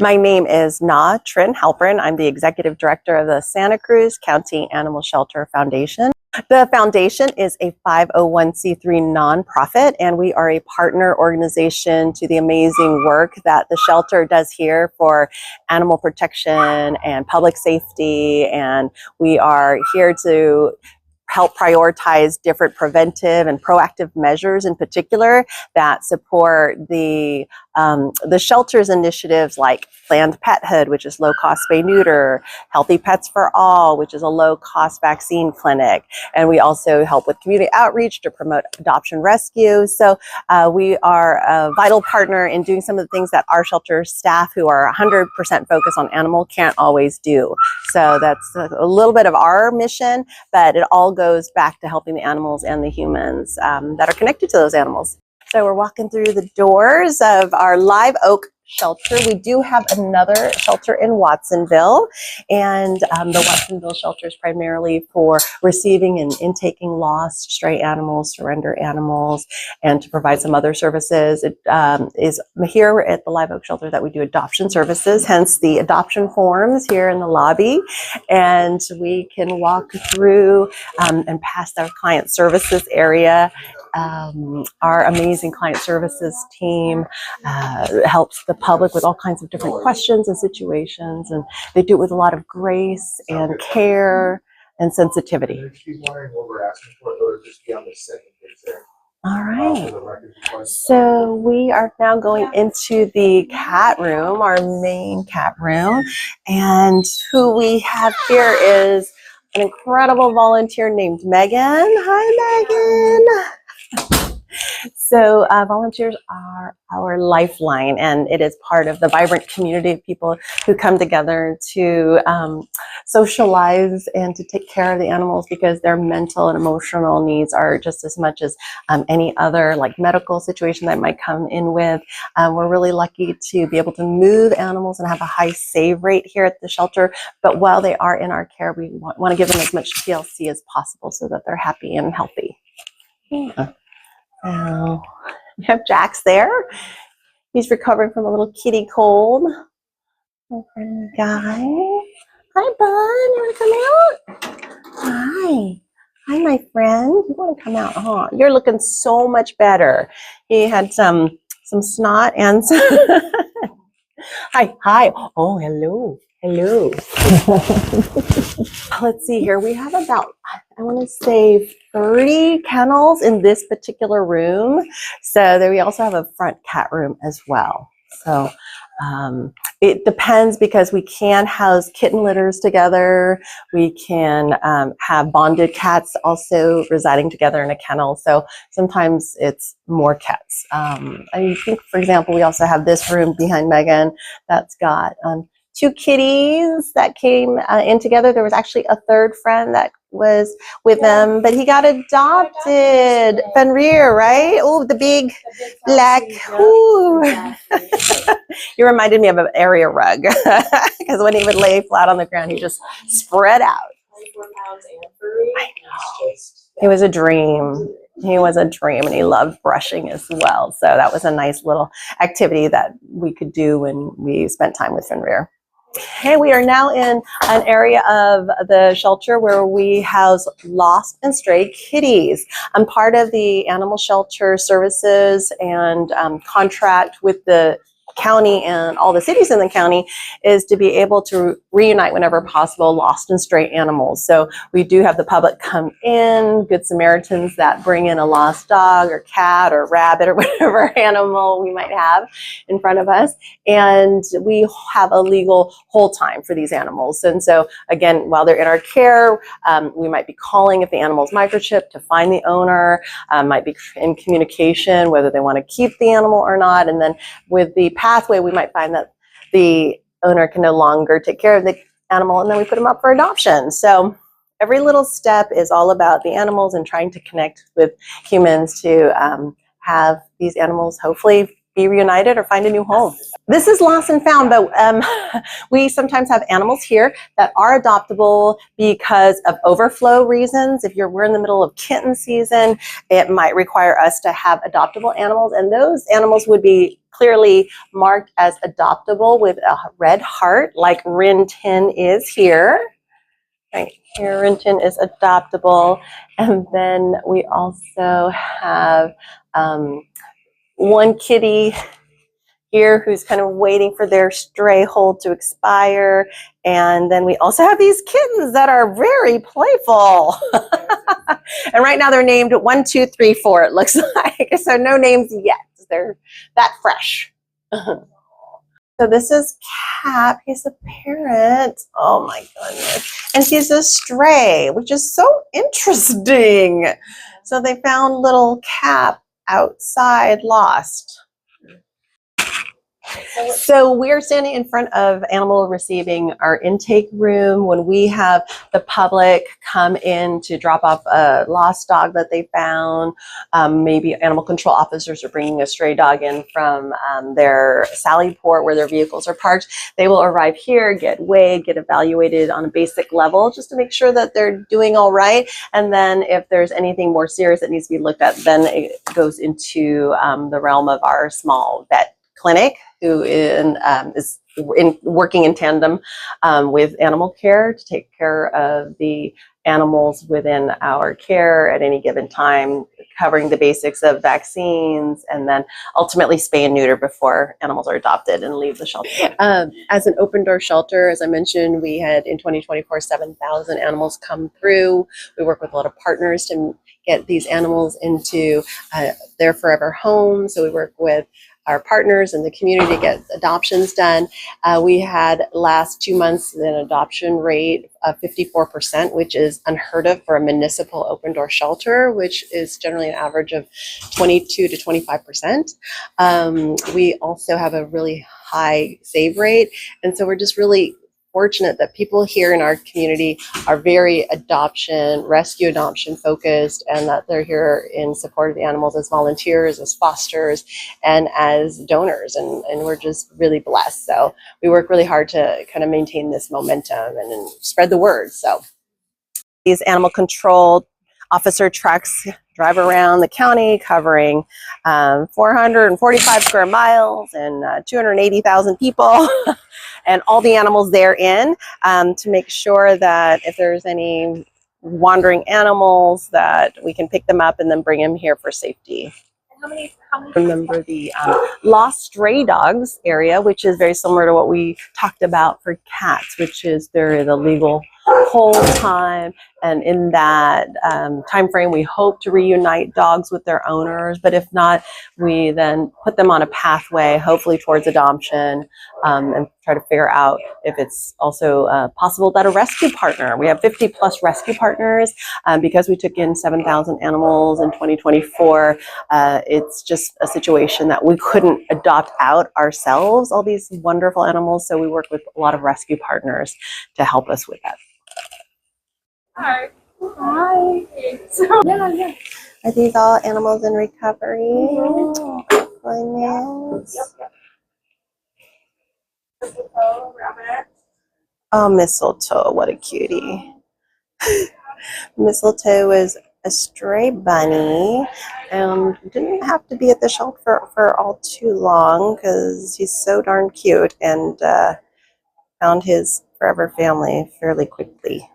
My name is Na Trin Halpern. I'm the Executive Director of the Santa Cruz County Animal Shelter Foundation. The foundation is a 501c3 nonprofit, and we are a partner organization to the amazing work that the shelter does here for animal protection and public safety. And we are here to help prioritize different preventive and proactive measures in particular that support the shelter's initiatives like Planned Pethood, which is low-cost spay-neuter, Healthy Pets for All, which is a low-cost vaccine clinic. And we also help with community outreach to promote adoption rescue. So we are a vital partner in doing some of the things that our shelter staff who are 100% focused on animal can't always do. So that's a little bit of our mission, but it all goes back to helping the animals and the humans that are connected to those animals. So we're walking through the doors of our Live Oak shelter. We do have another shelter in Watsonville, and the Watsonville shelter is primarily for receiving and intaking lost stray animals, surrender animals, and to provide some other services. It is here at the Live Oak shelter that we do adoption services, hence the adoption forms here in the lobby, and we can walk through and past our client services area. Our amazing client services team helps the public with all kinds of different questions and situations, and they do it with a lot of grace and care and sensitivity. All right, so we are now going into the cat room, our main cat room, and who we have here is an incredible volunteer named Megan. Hi, Megan. So volunteers are our lifeline, and it is part of the vibrant community of people who come together to socialize and to take care of the animals, because their mental and emotional needs are just as much as any other like medical situation that might come in with. We're really lucky to be able to move animals and have a high save rate here at the shelter, but while they are in our care, we want to give them as much TLC as possible so that they're happy and healthy. Yeah. So we have Jax there. He's recovering from a little kitty cold. Okay, guy. Hi, bud. You want to come out? Hi. Hi, my friend. You want to come out, huh? You're looking so much better. He had some snot and some Hi. Oh, hello. Hello. Let's see here. We have about, I want to say 30 kennels in this particular room. So there we also have a front cat room as well. So it depends, because we can house kitten litters together. We can have bonded cats also residing together in a kennel. So sometimes it's more cats. I think, for example, we also have this room behind Megan that's got 2 kitties that came in together. There was actually a third friend that was with them, but he got adopted. Fenrir, right? Oh, the big black. Ooh. You reminded me of an area rug, because when he would lay flat on the ground, he just spread out. 24 pounds and furry. I know. It was a dream. He was a dream, and he loved brushing as well. So that was a nice little activity that we could do when we spent time with Fenrir. Okay, we are now in an area of the shelter where we house lost and stray kitties. I'm part of the animal shelter services and contract with the county and all the cities in the county is to be able to reunite whenever possible lost and stray animals. So we do have the public come in, Good Samaritans that bring in a lost dog or cat or rabbit or whatever animal we might have in front of us, and we have a legal hold time for these animals. And so again, while they're in our care, we might be calling if the animal's microchipped to find the owner, might be in communication whether they want to keep the animal or not, and then with the pathway we might find that the owner can no longer take care of the animal, and then we put them up for adoption. So every little step is all about the animals and trying to connect with humans to have these animals hopefully be reunited or find a new home. This is lost and found, but we sometimes have animals here that are adoptable because of overflow reasons. If we're in the middle of kitten season, it might require us to have adoptable animals, and those animals would be clearly marked as adoptable with a red heart, like Rin Tin is here. Right here, Rin Tin is adoptable. And then we also have one kitty here who's kind of waiting for their stray hold to expire. And then we also have these kittens that are very playful. And right now they're named 1, 2, 3, 4, it looks like. So no names yet. They're that fresh. So this is Cap. He's a parrot. Oh my goodness. And he's a stray, which is so interesting. So they found little Cap outside lost. So we're standing in front of animal receiving, our intake room, when we have the public come in to drop off a lost dog that they found. Maybe animal control officers are bringing a stray dog in from their Sally Port where their vehicles are parked. They will arrive here, get weighed, get evaluated on a basic level just to make sure that they're doing all right. And then if there's anything more serious that needs to be looked at, then it goes into the realm of our small vet clinic, who is working in tandem with animal care to take care of the animals within our care at any given time, covering the basics of vaccines, and then ultimately spay and neuter before animals are adopted and leave the shelter. As an open door shelter, as I mentioned, we had in 2024 7,000 animals come through. We work with a lot of partners to get these animals into their forever home. So we work with our partners in the community to get adoptions done. We had last 2 months an adoption rate of 54%, which is unheard of for a municipal open door shelter, which is generally an average of 22 to 25%. We also have a really high save rate. And so we're just really fortunate that people here in our community are very rescue adoption focused, and that they're here in support of the animals as volunteers, as fosters, and as donors. And we're just really blessed. So we work really hard to kind of maintain this momentum and spread the word. So these animal control officer trucks drive around the county covering 445 square miles and 280,000 people and all the animals therein, to make sure that if there's any wandering animals that we can pick them up and then bring them here for safety. How many remember the lost stray dogs area, which is very similar to what we talked about for cats, which is they're the legal whole time, and in that time frame we hope to reunite dogs with their owners, but if not, we then put them on a pathway hopefully towards adoption, and try to figure out if it's also possible that a rescue partner, we have 50 plus rescue partners, because we took in 7,000 animals in 2024. It's just a situation that we couldn't adopt out ourselves, all these wonderful animals, so we work with a lot of rescue partners to help us with that. Hi. Hi. Yeah. Are these all animals in recovery? Oh, Mistletoe, what a cutie. Mistletoe is a stray bunny, and didn't have to be at the shelter for all too long because he's so darn cute, and found his forever family fairly quickly,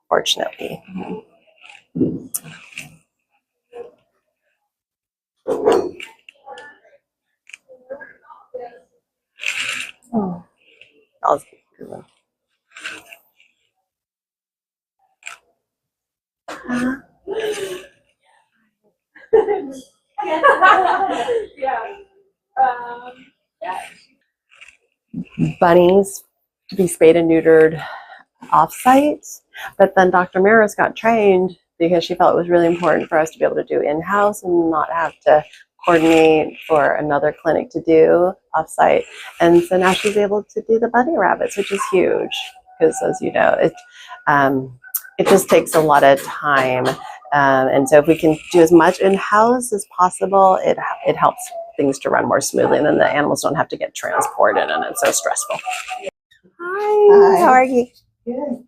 fortunately. Oh, that was a good one. Bunnies to be spayed and neutered off-site, but then Dr. Maris got trained because she felt it was really important for us to be able to do in-house and not have to coordinate for another clinic to do off-site. And so now she's able to do the bunny rabbits, which is huge because, as you know, it just takes a lot of time. And so if we can do as much in-house as possible, it helps things to run more smoothly, and then the animals don't have to get transported and it's so stressful. Hi. How are you? Good.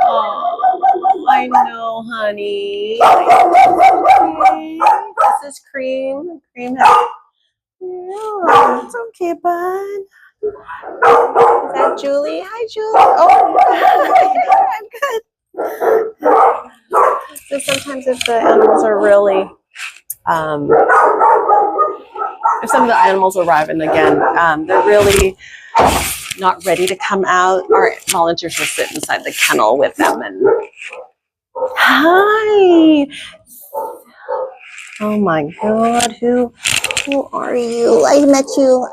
Oh, I know, honey. Okay. This is Cream. Cream has Yeah, it's okay, bud. Is that Julie? Hi, Julie. Oh, I'm good. So sometimes if the animals are really, if some of the animals arrive and again, they're really not ready to come out, our volunteers will sit inside the kennel with them and hi. Oh my God, who are you? I met you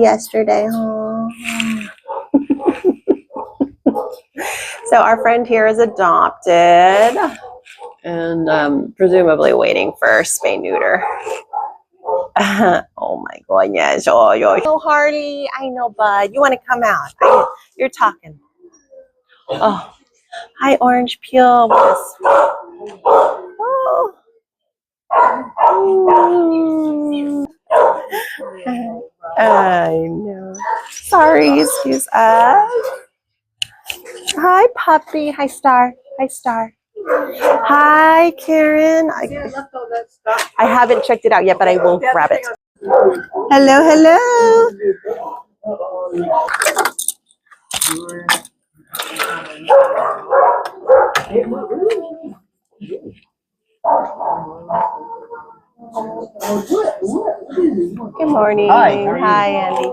yesterday. Oh. So our friend here is adopted and presumably waiting for spay neuter. Oh my goodness. Oh, yo, Hardy. I know, bud. You want to come out? You're talking. Oh, hi, Orange Peel. Oh. I know. Sorry, excuse us. Hi, puppy. Hi, Star. Hi, Star. Hi, Karen. I haven't checked it out yet, but I will grab it. Hello, hello. Good morning. Hi, Andy.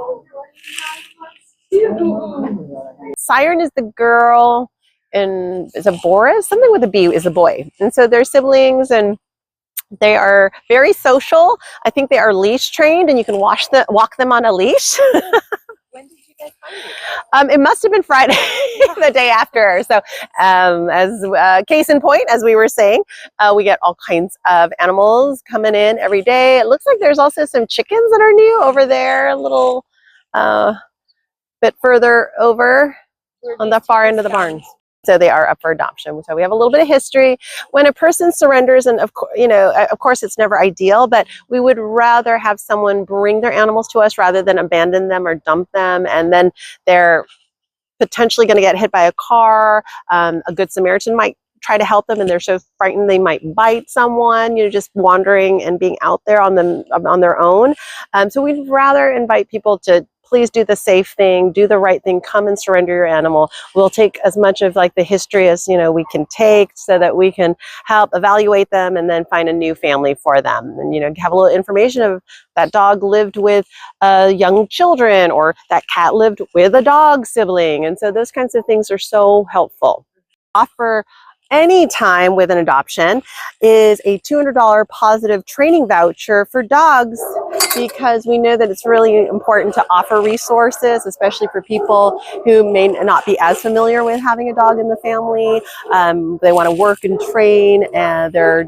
Siren is the girl, and is a Boris? Something with a B is a boy. And so they're siblings, and they are very social. I think they are leash trained, and you can walk them on a leash. When did you guys find it? It must have been Friday, the day after. So as case in point, as we were saying, we get all kinds of animals coming in every day. It looks like there's also some chickens that are new over there, a little bit further over on the far end of the barn. So they are up for adoption. So we have a little bit of history. When a person surrenders, and of course it's never ideal, but we would rather have someone bring their animals to us rather than abandon them or dump them, and then they're potentially going to get hit by a car. A good Samaritan might try to help them, and they're so frightened they might bite someone, just wandering and being out there on their own. So we'd rather invite people to please do the safe thing, do the right thing, come and surrender your animal. We'll take as much of like the history as we can take, so that we can help evaluate them and then find a new family for them. And have a little information of that dog lived with young children, or that cat lived with a dog sibling. And so those kinds of things are so helpful. Offer any time with an adoption is a $200 positive training voucher for dogs, because we know that it's really important to offer resources, especially for people who may not be as familiar with having a dog in the family. They want to work and train their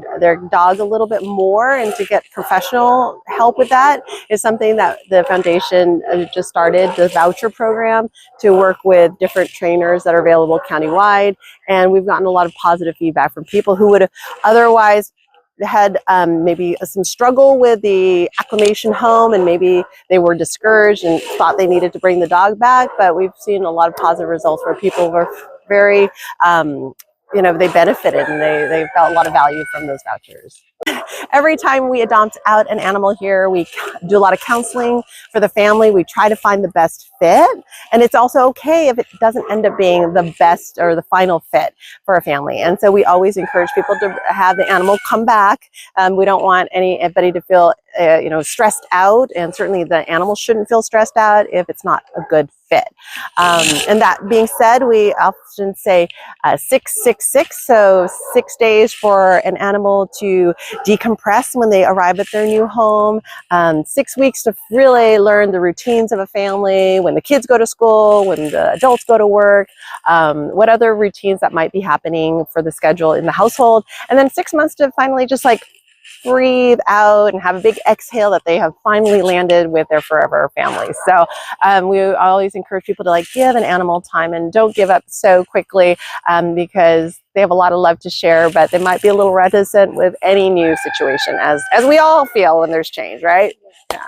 dog a little bit more, and to get professional help with that is something that the foundation just started, the voucher program, to work with different trainers that are available countywide. And we've gotten a lot of positive feedback from people who would have otherwise had maybe some struggle with the acclimation home, and maybe they were discouraged and thought they needed to bring the dog back. But we've seen a lot of positive results where people were very, they benefited, and they felt a lot of value from those vouchers. Every time we adopt out an animal here, we do a lot of counseling for the family. We try to find the best fit, and it's also okay if it doesn't end up being the best or the final fit for a family. And so we always encourage people to have the animal come back. We don't want anybody to feel stressed out, and certainly the animal shouldn't feel stressed out if it's not a good fit. And that being said, we often say 666, so 6 days for an animal to decompress when they arrive at their new home, 6 weeks to really learn the routines of a family, when the kids go to school, when the adults go to work, what other routines that might be happening for the schedule in the household, and then 6 months to finally just like breathe out and have a big exhale that they have finally landed with their forever family. So we always encourage people to give an animal time, and don't give up so quickly, because they have a lot of love to share, but they might be a little reticent with any new situation, as we all feel when there's change, right? Yeah.